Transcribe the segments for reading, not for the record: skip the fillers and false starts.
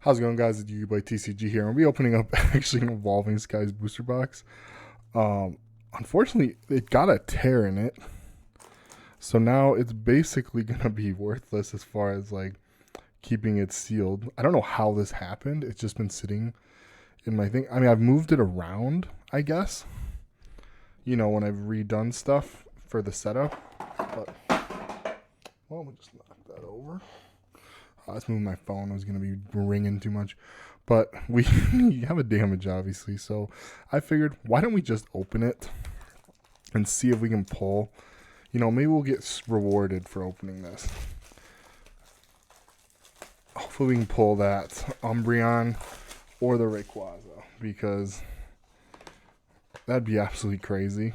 How's it going, guys? It's you by TCG here. I'll be opening up actually an Evolving Skies booster box. Unfortunately, it got a tear in it, so now it's basically gonna be worthless as far as like keeping it sealed. I don't know how this happened. It's just been sitting in my thing. I mean, I've moved it around, I guess. You know, when I've redone stuff for the setup. But well, we'll just knock that over. Let's move my phone. I was going to be ringing too much. But we have a damage, obviously. So I figured, why don't we just open it and see if we can pull. You know, maybe we'll get rewarded for opening this. Hopefully we can pull that Umbreon or the Rayquaza, because that'd be absolutely crazy.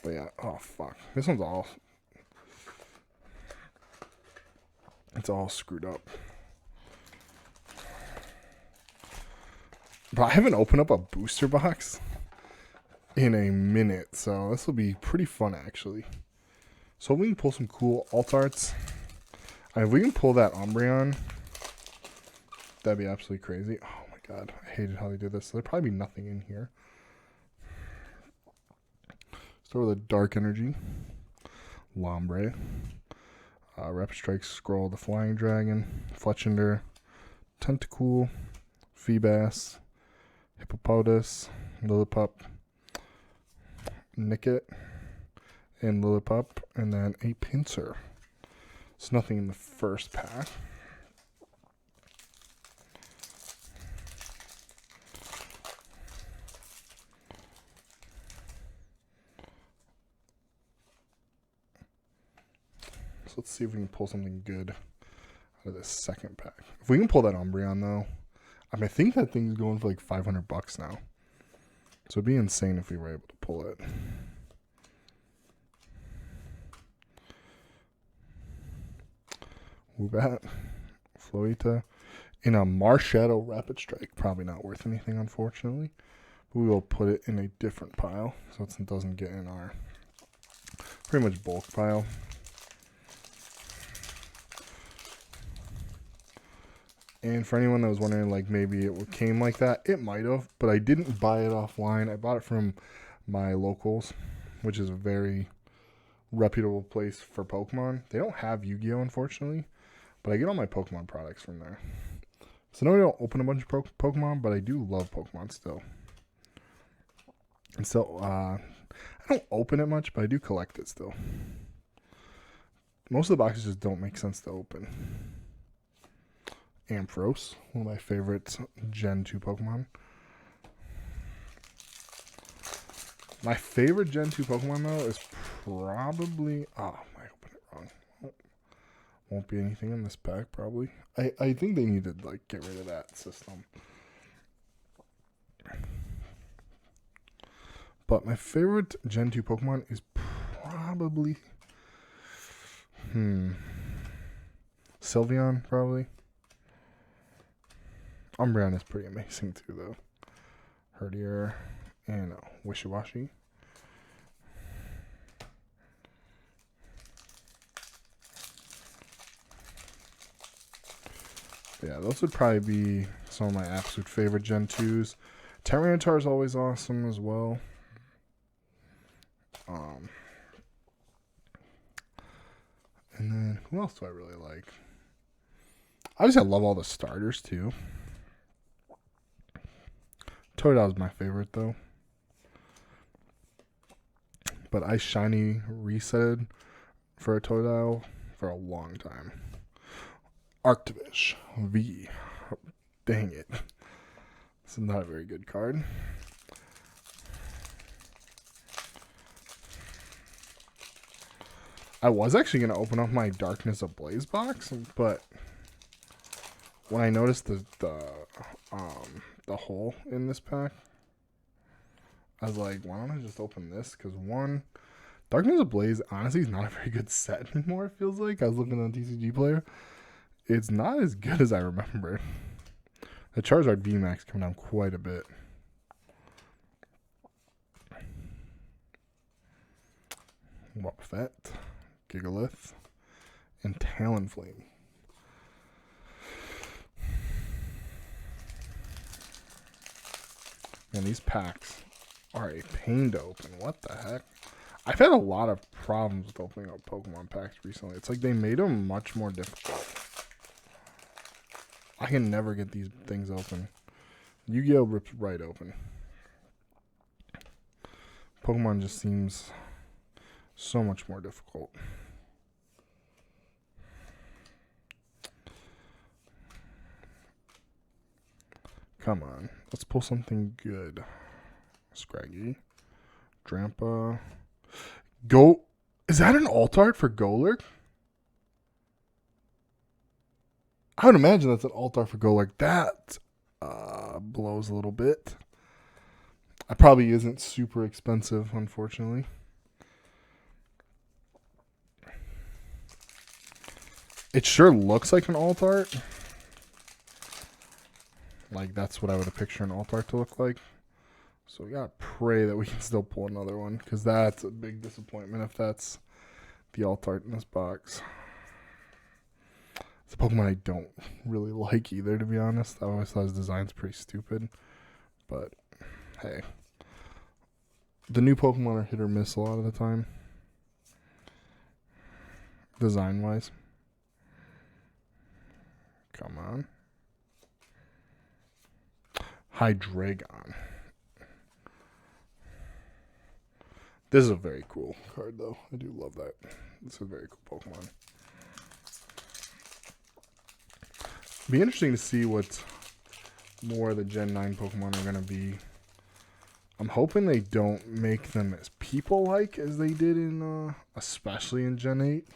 But yeah, oh fuck. This one's all... It's all screwed up. But I haven't opened up a booster box in a minute, so this will be pretty fun actually. So we can pull some cool alt arts. If we can pull that Umbreon, that'd be absolutely crazy. Oh my god, I hated how they did this. So there'd probably be nothing in here. Start with a Dark Energy, Lombre, Rapid Strike, Scroll, the Flying Dragon, Fletchinder, Tentacool, Feebas, Hippopotas, Lillipup, Nickit, and Lillipup, and then a Pinsir. There's nothing in the first pack. So let's see if we can pull something good out of this second pack. If we can pull that Umbreon, though, I think that thing's going for like $500 now. So it'd be insane if we were able to pull it. Woobat, Floeta, in a Marshadow Rapid Strike. Probably not worth anything, unfortunately. But we will put it in a different pile so it doesn't get in our pretty much bulk pile. And for anyone that was wondering, like, maybe it came like that, it might have, but I didn't buy it offline. I bought it from my locals, which is a very reputable place for Pokemon. They don't have Yu-Gi-Oh, unfortunately, but I get all my Pokemon products from there. So no, I don't open a bunch of Pokemon, but I do love Pokemon still. And so, I don't open it much, but I do collect it still. Most of the boxes just don't make sense to open. Ampharos, one of my favorite Gen 2 Pokemon. My favorite Gen 2 Pokemon, though, is probably... Oh, I opened it wrong. Won't be anything in this pack, probably. I think they need to, like, get rid of that system. But my favorite Gen 2 Pokemon is probably... Sylveon, probably. Umbreon is pretty amazing too, though. Herdier and Wishiwashi. Yeah, those would probably be some of my absolute favorite Gen 2s. Tyranitar is always awesome as well. And then, who else do I really like? Obviously, I love all the starters too. Totodile is my favorite, though. But I shiny resetted for a Totodile for a long time. Arctivish V. Dang it. This is not a very good card. I was actually going to open up my Darkness Ablaze box, but when I noticed the hole in this pack, I was like, why don't I just open this? Because one, Darkness Ablaze honestly is not a very good set anymore, it feels like. I was looking on TCG Player. It's not as good as I remember. The Charizard VMAX coming down quite a bit. Wobbuffet, Gigalith, and Talonflame. And these packs are a pain to open. What the heck? I've had a lot of problems with opening up Pokemon packs recently. It's like they made them much more difficult. I can never get these things open. Yu-Gi-Oh! Rips right open. Pokemon just seems so much more difficult. Come on. Let's pull something good. Scraggy. Drampa. Go. Is that an alt art for Golurk? I would imagine that's an alt art for Golurk. That blows a little bit. It probably isn't super expensive, unfortunately. It sure looks like an alt art. Like, that's what I would picture an alt art to look like. So we gotta pray that we can still pull another one, because that's a big disappointment if that's the alt art in this box. It's a Pokemon I don't really like either, to be honest. I always thought his design's pretty stupid. But, hey. The new Pokemon are hit or miss a lot of the time. Design-wise. Come on. Hydreigon. This is a very cool card, though. I do love that. This is a very cool Pokemon. Be interesting to see what more of the Gen 9 Pokemon are going to be. I'm hoping they don't make them as people-like as they did in, especially in Gen 8.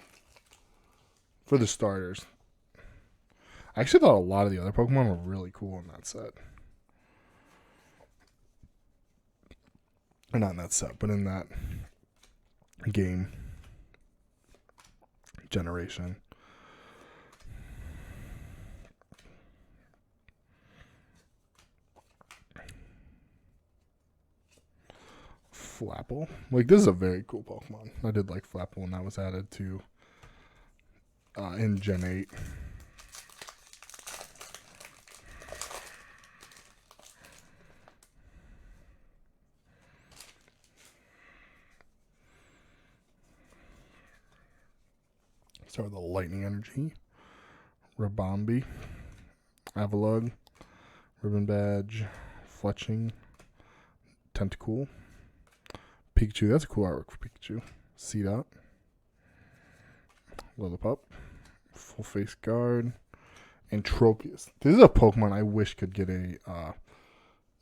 For the starters. I actually thought a lot of the other Pokemon were really cool in that set. Or not in that set, but in that game generation. Flapple. Like, this is a very cool Pokemon. I did like Flapple when that was added to in Gen 8. Start with the Lightning Energy. Rabombi. Avalugg. Ribbon Badge. Fletching. Tentacool. Pikachu. That's a cool artwork for Pikachu. Seedot. Lillipup. Full Face Guard. And Tropius. This is a Pokemon I wish could get a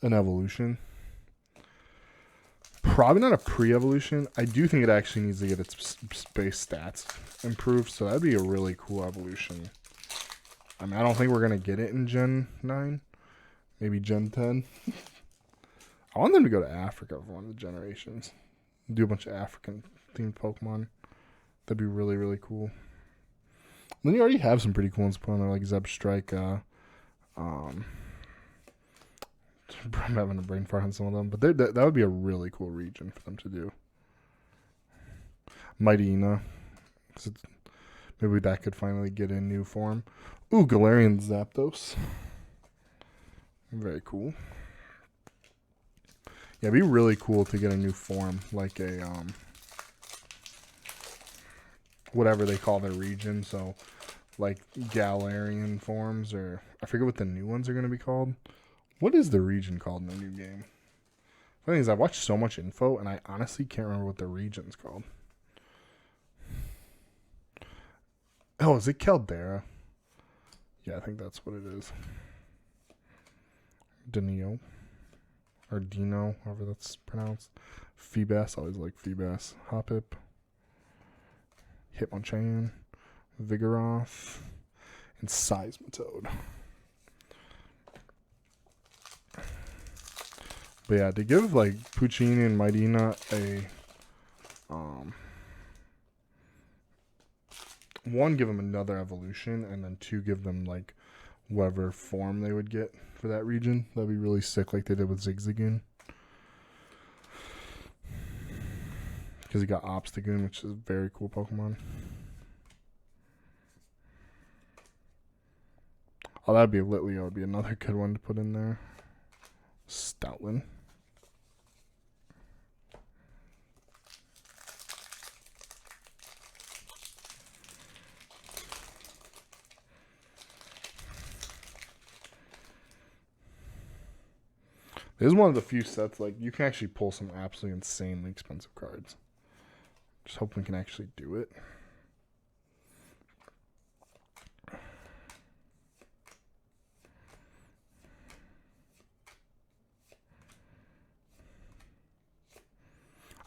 an evolution. Probably not a pre-evolution. I do think it actually needs to get its base stats improved, so that'd be a really cool evolution. I mean, I don't think we're going to get it in Gen 9. Maybe Gen 10. I want them to go to Africa for one of the generations. Do a bunch of African-themed Pokemon. That'd be really, really cool. And then you already have some pretty cool ones put on there, like Zebstrike. I'm having a brain fart on some of them, but that would be a really cool region for them to do. Mightyena. Maybe that could finally get in new form. Ooh, Galarian Zapdos. Very cool. Yeah, it'd be really cool to get a new form, like a whatever they call their region. So, like Galarian forms, or I forget what the new ones are going to be called. What is the region called in the new game? The thing is, I've watched so much info, and I honestly can't remember what the region's called. Oh, is it Caldera? Yeah, I think that's what it is. Denio. Or Dino, however that's pronounced. Feebas, I always like Feebas. Hoppip. Hitmonchan. Vigoroth. And Seismitoad. But yeah, to give like Puccini and Mightyena a one, give them another evolution, and then two, give them like whatever form they would get for that region. That'd be really sick, like they did with Zigzagoon. Because he got Obstagoon, which is a very cool Pokemon. Oh, that'd be Litleo. Would be another good one to put in there. Stoutland. This is one of the few sets, like, you can actually pull some absolutely insanely expensive cards. Just hope we can actually do it.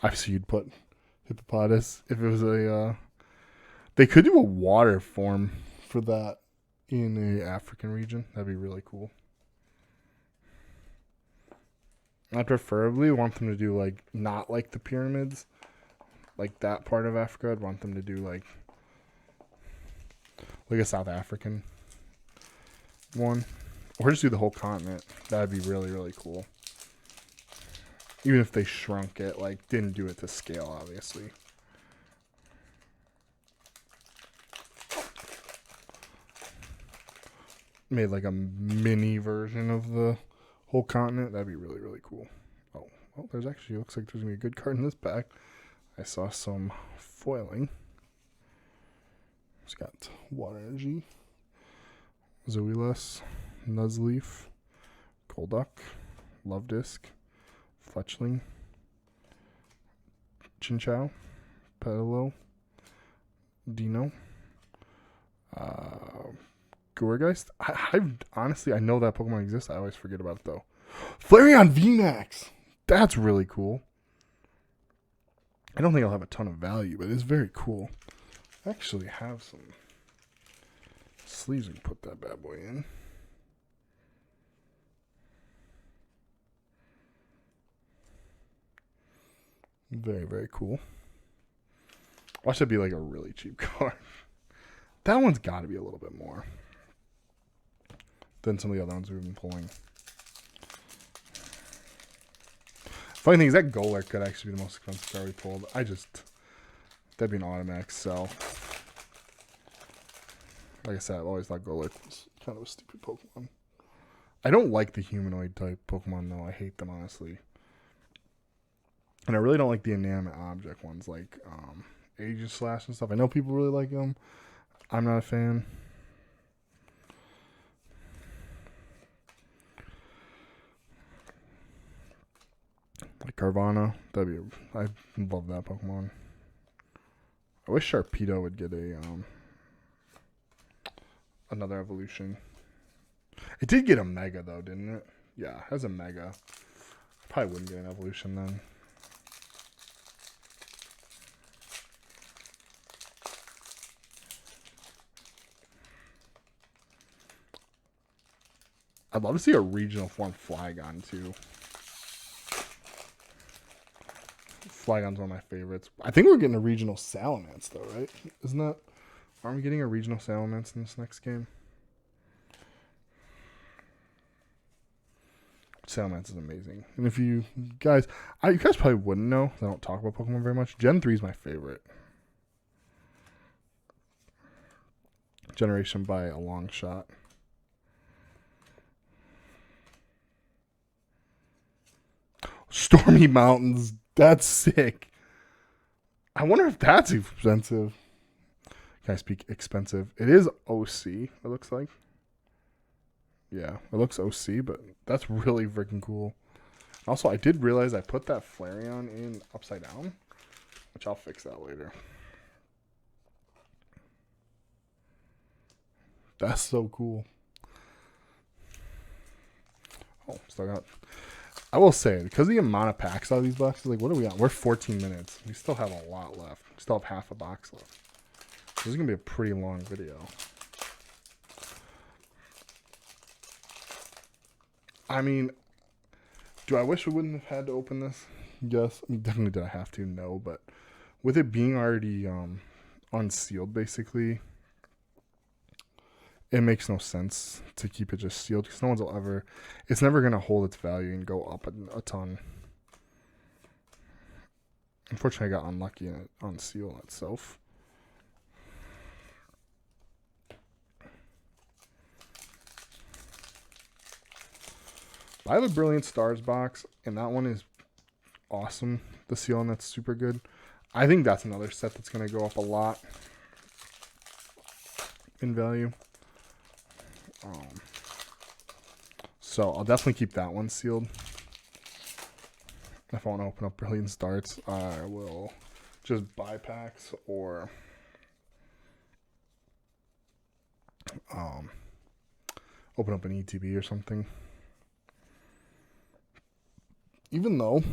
Obviously, you'd put Hippopotamus if it was a... They could do a water form for that in a African region. That'd be really cool. I preferably want them to do, like, not like the pyramids. Like that part of Africa. I'd want them to do, like a South African one. Or just do the whole continent. That'd be really, really cool. Even if they shrunk it, like, didn't do it to scale, obviously. Made, like, a mini version of the whole continent. That'd be really, really cool. Oh, well, there's actually, looks like there's going to be a good card in this pack. I saw some foiling. It's got Water Energy, Zoelis, Nuzleaf, Golduck, Love Disc, Fletchling, Chinchou, Pedalo, Dino, Gourgeist. I honestly, I know that Pokemon exists. I always forget about it, though. Flareon VMAX! That's really cool. I don't think I'll have a ton of value, but it's very cool. I actually have some sleeves we can put that bad boy in. Very, very cool. Watch that be like a really cheap card. That one's got to be a little bit more than some of the other ones we've been pulling. Funny thing is that Golurk could actually be the most expensive card we pulled. That'd be an automatic sell. Like I said, I've always thought Golurk was kind of a stupid Pokemon. I don't like the humanoid type Pokemon, though. I hate them, honestly. And I really don't like the inanimate object ones, like Aegislash and stuff. I know people really like them. I'm not a fan. Like Carvanha, I love that Pokemon. I wish Sharpedo would get another evolution. It did get a Mega though, didn't it? Yeah, it has a Mega. Probably wouldn't get an evolution then. I'd love to see a regional form Flygon too. Flygon's one of my favorites. I think we're getting a regional Salamence though, right? Isn't that... Aren't we getting a regional Salamence in this next game? Salamence is amazing. And if you guys probably wouldn't know, I don't talk about Pokemon very much. Gen 3 is my favorite generation by a long shot. Stormy Mountains. That's sick. I wonder if that's expensive. Can I speak expensive? It is OC, it looks like. Yeah, it looks OC, but that's really freaking cool. Also, I did realize I put that Flareon in upside down, which I'll fix that later. That's so cool. Oh, still got... I will say, because of the amount of packs out of these boxes, like, what are we on? We're 14 minutes. We still have a lot left. We still have half a box left. This is going to be a pretty long video. I mean, do I wish we wouldn't have had to open this? Yes. I mean, definitely did I have to? No. But with it being already unsealed, basically, it makes no sense to keep it just sealed because no one's will ever... It's never going to hold its value and go up a ton. Unfortunately, I got unlucky in it unsealing itself. I have a Brilliant Stars box, and that one is awesome. The seal on that's super good. I think that's another set that's going to go up a lot in value. So I'll definitely keep that one sealed. if I want to open up Brilliant Starts, I will just buy packs or open up an ETB or something. Even though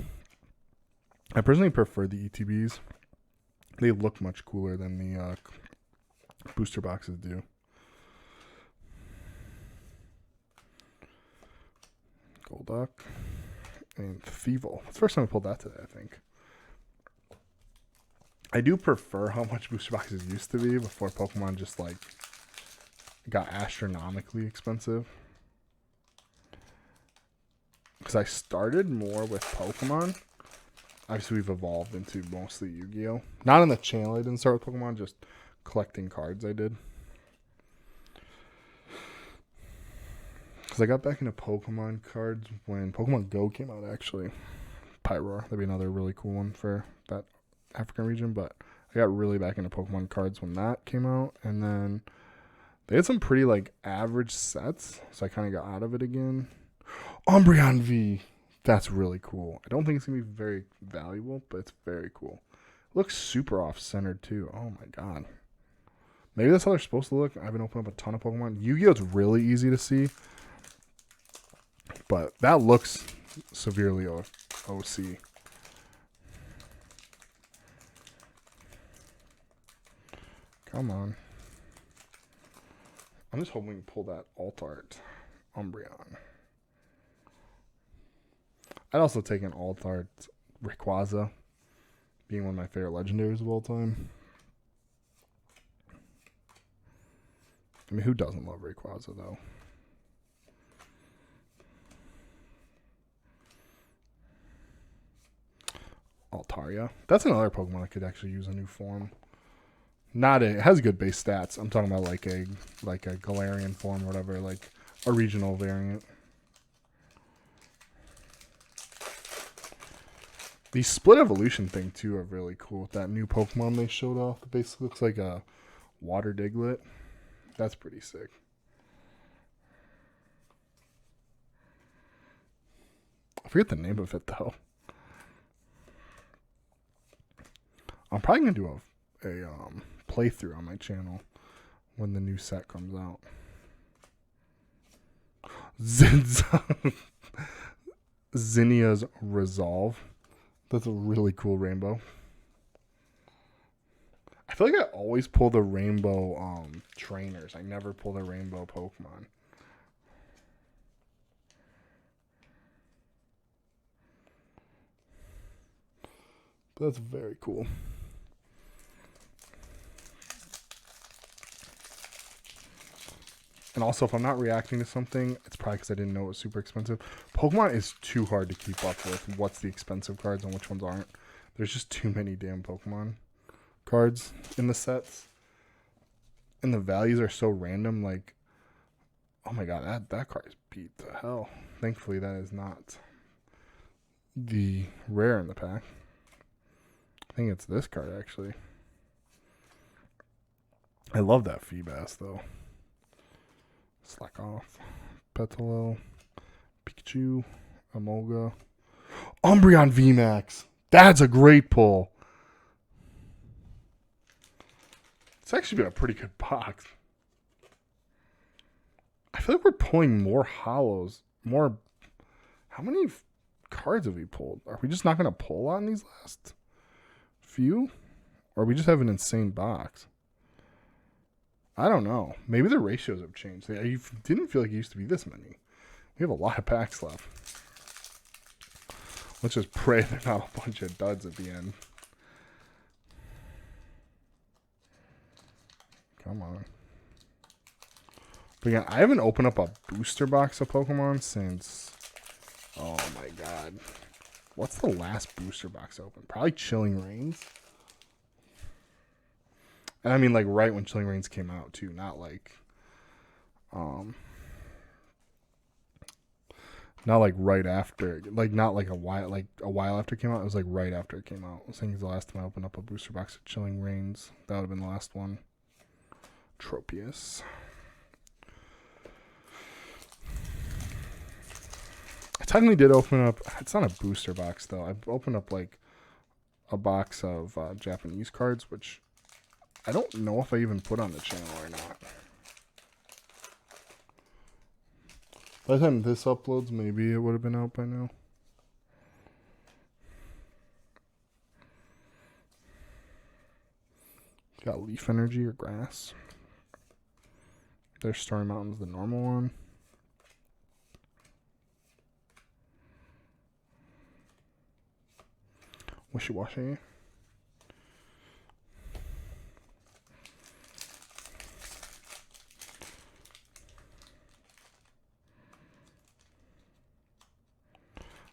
I personally prefer the ETBs, they look much cooler than the booster boxes do. Golduck and Thievul. It's the first time I pulled that today, I think. I do prefer how much booster boxes used to be before Pokemon just like got astronomically expensive. Because I started more with Pokemon. Obviously, we've evolved into mostly Yu-Gi-Oh! Not on the channel, I didn't start with Pokemon, just collecting cards I did. Because I got back into Pokemon cards when Pokemon Go came out, actually. Pyroar, that'd be another really cool one for that African region. But I got really back into Pokemon cards when that came out. And then they had some pretty, like, average sets. So I kind of got out of it again. Umbreon V. That's really cool. I don't think it's going to be very valuable, but it's very cool. Looks super off-centered, too. Oh, my God. Maybe that's how they're supposed to look. I haven't opened up a ton of Pokemon. Yu-Gi-Oh! It's really easy to see. But that looks severely OC. Come on. I'm just hoping we can pull that alt art Umbreon. I'd also take an alt art Rayquaza, being one of my favorite legendaries of all time. I mean, who doesn't love Rayquaza, though? Altaria. That's another Pokemon that could actually use a new form. It has good base stats. I'm talking about like a Galarian form or whatever, like a regional variant. The split evolution thing too are really cool. With that new Pokemon they showed off, it basically looks like a water Diglett. That's pretty sick. I forget the name of it though. I'm probably gonna do a playthrough on my channel when the new set comes out. Zinnia's Resolve. That's a really cool rainbow. I feel like I always pull the rainbow trainers. I never pull the rainbow Pokemon. But that's very cool. And also, if I'm not reacting to something, it's probably because I didn't know it was super expensive. Pokemon is too hard to keep up with what's the expensive cards and which ones aren't. There's just too many damn Pokemon cards in the sets. And the values are so random, like, oh my god, that card is beat to hell. Thankfully, that is not the rare in the pack. I think it's this card, actually. I love that Feebas, though. Slack off. Petalil. Pikachu. Emolga. Umbreon VMAX. That's a great pull. It's actually been a pretty good box. I feel like we're pulling more hollows. More. How many cards have we pulled? Are we just not going to pull a lot in these last few? Or we just have an insane box? I don't know. Maybe the ratios have changed. I didn't feel like it used to be this many. We have a lot of packs left. Let's just pray they're not a bunch of duds at the end. Come on. But again, I haven't opened up a booster box of Pokemon since... Oh my god. What's the last booster box open? Probably Chilling Reigns. And I mean, like, right when Chilling Reigns came out, too. Not like... not like right after. Like, not like a while after it came out. It was like right after it came out. I think it's the last time I opened up a booster box of Chilling Reigns. That would have been the last one. Tropius. That's technically did open up. It's not a booster box though. I opened up like a box of Japanese cards, which I don't know if I even put on the channel or not. By the time this uploads, maybe it would have been out by now. Got Leaf Energy or Grass. There's Stormy Mountain's the normal one. Wishy Washy.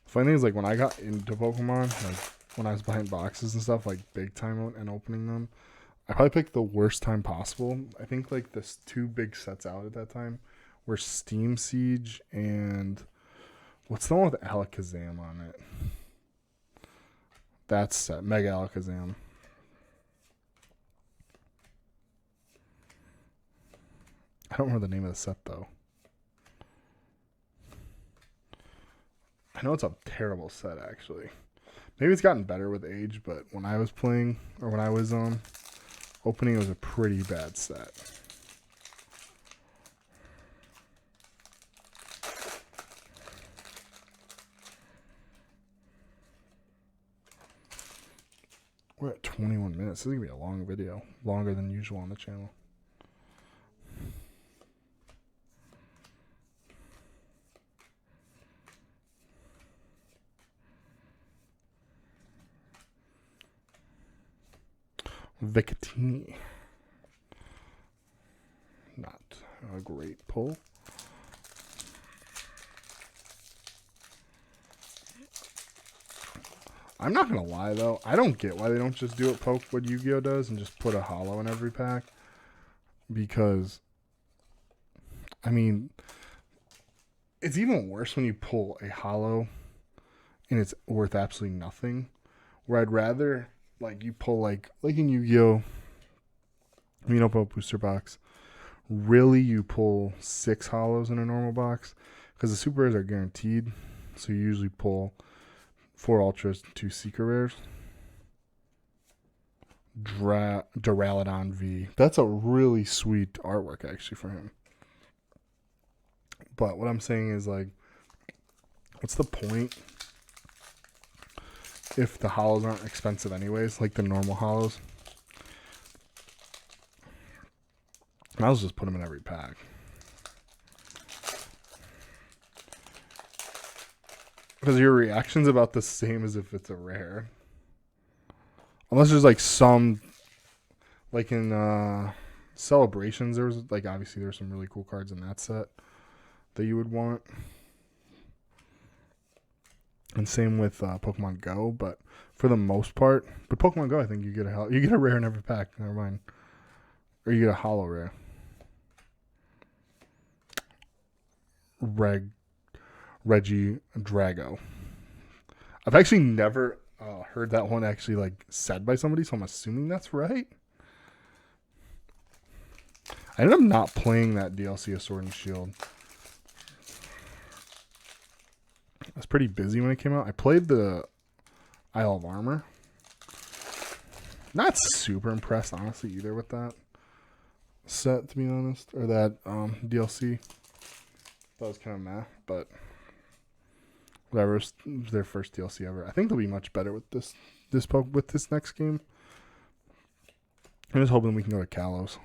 Funny thing is, like, when I got into Pokemon, like when I was behind boxes and stuff, like big time and opening them, I probably picked the worst time possible. I think like this 2 big sets out at that time were Steam Siege and what's the one with Alakazam on it? That's set, Mega Alakazam. I don't remember the name of the set though. I know it's a terrible set actually. Maybe it's gotten better with age, but when I was playing or when I was opening, it was a pretty bad set. We're at 21 minutes. This is going to be a long video. Longer than usual on the channel. Vicatini. Not a great pull. I'm not going to lie, though. I don't get why they don't just do what Yu-Gi-Oh! Does and just put a holo in every pack. Because, I mean, it's even worse when you pull a holo and it's worth absolutely nothing. Where I'd rather, like, you pull, like in Yu-Gi-Oh! When you open a booster box, really you pull 6 holos in a normal box. Because the super rares are guaranteed. So you usually pull 4 ultras, 2 secret rares. Duraludon V. That's a really sweet artwork actually for him. But what I'm saying is, like, what's the point if the holos aren't expensive anyways, like the normal holos? I'll just put them in every pack. Because your reaction's about the same as if it's a rare. Unless there's like some, like in Celebrations, there was like, obviously there's some really cool cards in that set that you would want. And same with Pokemon Go, but for the most part, but Pokemon Go, I think you get a rare in every pack. Never mind, or you get a holo rare. Reggie Drago. I've actually never heard that one actually like said by somebody, so I'm assuming that's right. I ended up not playing that DLC of Sword and Shield. I was pretty busy when it came out. I played the Isle of Armor. Not super impressed, honestly, either with that set, to be honest, or that DLC. That was kind of meh, but whatever. It was their first DLC ever. I think they'll be much better with this next game. I'm just hoping we can go to Kalos.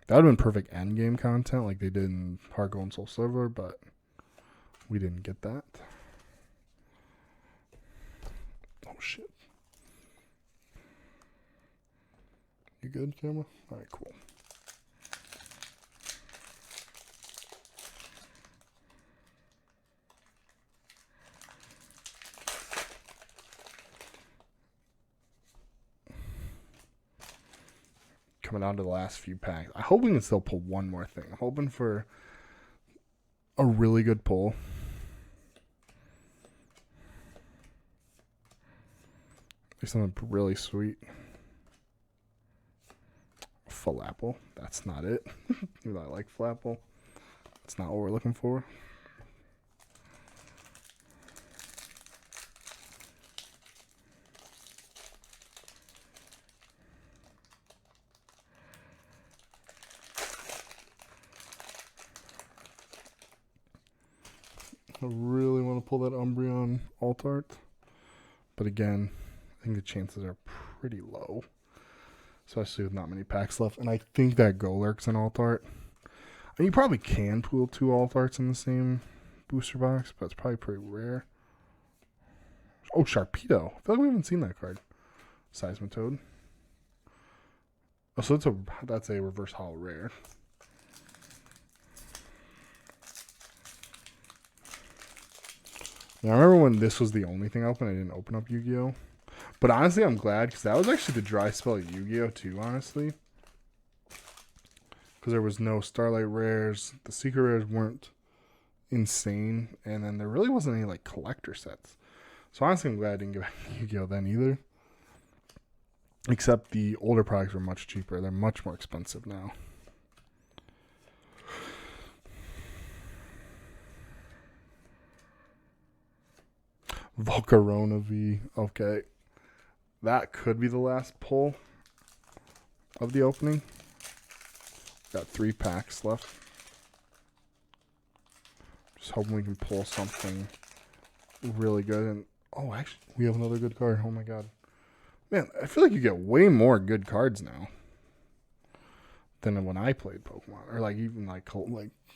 That would have been perfect end game content like they did in Heart Gold and Soul Silver, but we didn't get that. Oh shit. You good, camera? Alright, cool. Coming down to the last few packs. I hope we can still pull one more thing. I'm hoping for a really good pull. There's something really sweet. Falapple. That's not it. I like Falapple. It's not what we're looking for. I really want to pull that Umbreon Alt-Art. But again, I think the chances are pretty low. Especially with not many packs left. And I think that Golurk's an Alt-Art. And you probably can pull 2 Alt-Arts in the same booster box, but it's probably pretty rare. Oh, Sharpedo. I feel like we haven't seen that card. Seismitoad. Oh, so that's a reverse holo rare. Now, I remember when this was the only thing open, I didn't open up Yu-Gi-Oh! But honestly, I'm glad, because that was actually the dry spell of Yu-Gi-Oh! Too, honestly. Because there was no Starlight rares. The secret rares weren't insane. And then there really wasn't any, like, collector sets. So honestly, I'm glad I didn't get back to Yu-Gi-Oh! Then either. Except the older products were much cheaper. They're much more expensive now. Volcarona V. Okay. That could be the last pull of the opening. Got 3 packs left. Just hoping we can pull something really good. And oh, actually, we have another good card. Oh my god. Man, I feel like you get way more good cards now than when I played Pokemon. Or like even like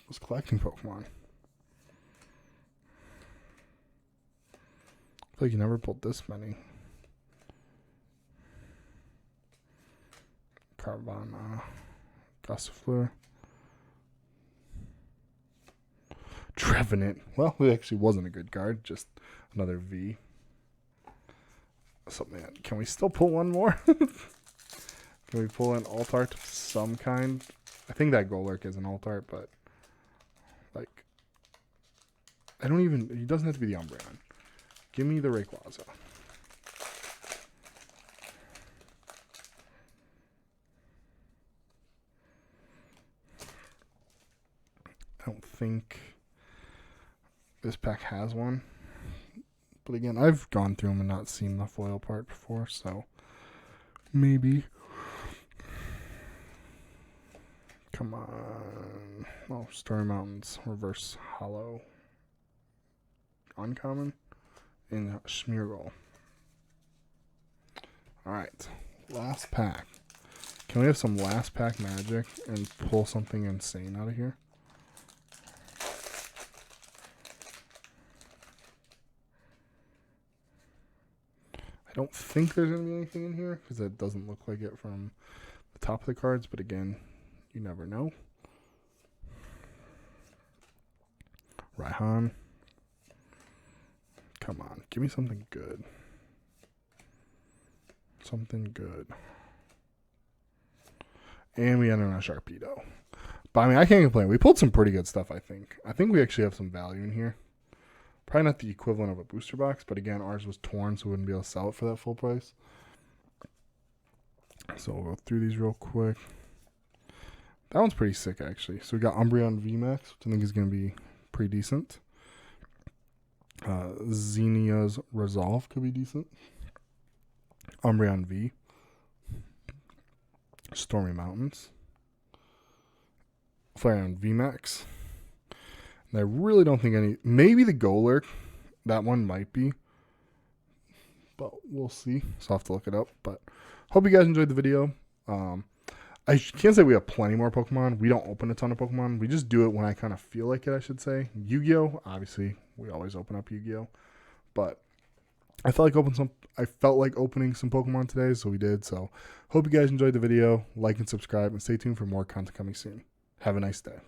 was collecting Pokemon. I feel like you never pulled this many. Carvana. Gossifleur. Trevenant. Well, it actually wasn't a good card. Just another V. So, man, can we still pull one more? Can we pull an Alt-Art of some kind? I think that Golurk is an Alt-Art, but like, I don't even. He doesn't have to be the Umbreon. Give me the Rayquaza. I don't think this pack has one. But again, I've gone through them and not seen the foil part before, so maybe. Come on. Oh, Starry Mountains. Reverse holo. Uncommon. And Smeargle. Alright. Last pack. Can we have some last pack magic and pull something insane out of here? I don't think there's going to be anything in here because it doesn't look like it from the top of the cards. But again, you never know. Raihan. Come on, give me something good. Something good. And we ended on a Sharpedo. But I mean, I can't complain. We pulled some pretty good stuff, I think. I think we actually have some value in here. Probably not the equivalent of a booster box, but again, ours was torn, so we wouldn't be able to sell it for that full price. So we'll go through these real quick. That one's pretty sick, actually. So we got Umbreon VMAX, which I think is going to be pretty decent. Xenia's Resolve could be decent. Umbreon V. Stormy Mountains. Flareon VMAX. And I really don't think any... Maybe the Golurk. That one might be. But we'll see. So I'll have to look it up. But hope you guys enjoyed the video. I can't say we have plenty more Pokemon. We don't open a ton of Pokemon. We just do it when I kind of feel like it, I should say. Yu-Gi-Oh! Obviously, we always open up Yu-Gi-Oh! But I felt like opening some Pokemon today, so we did. So hope you guys enjoyed the video. Like and subscribe, and stay tuned for more content coming soon. Have a nice day.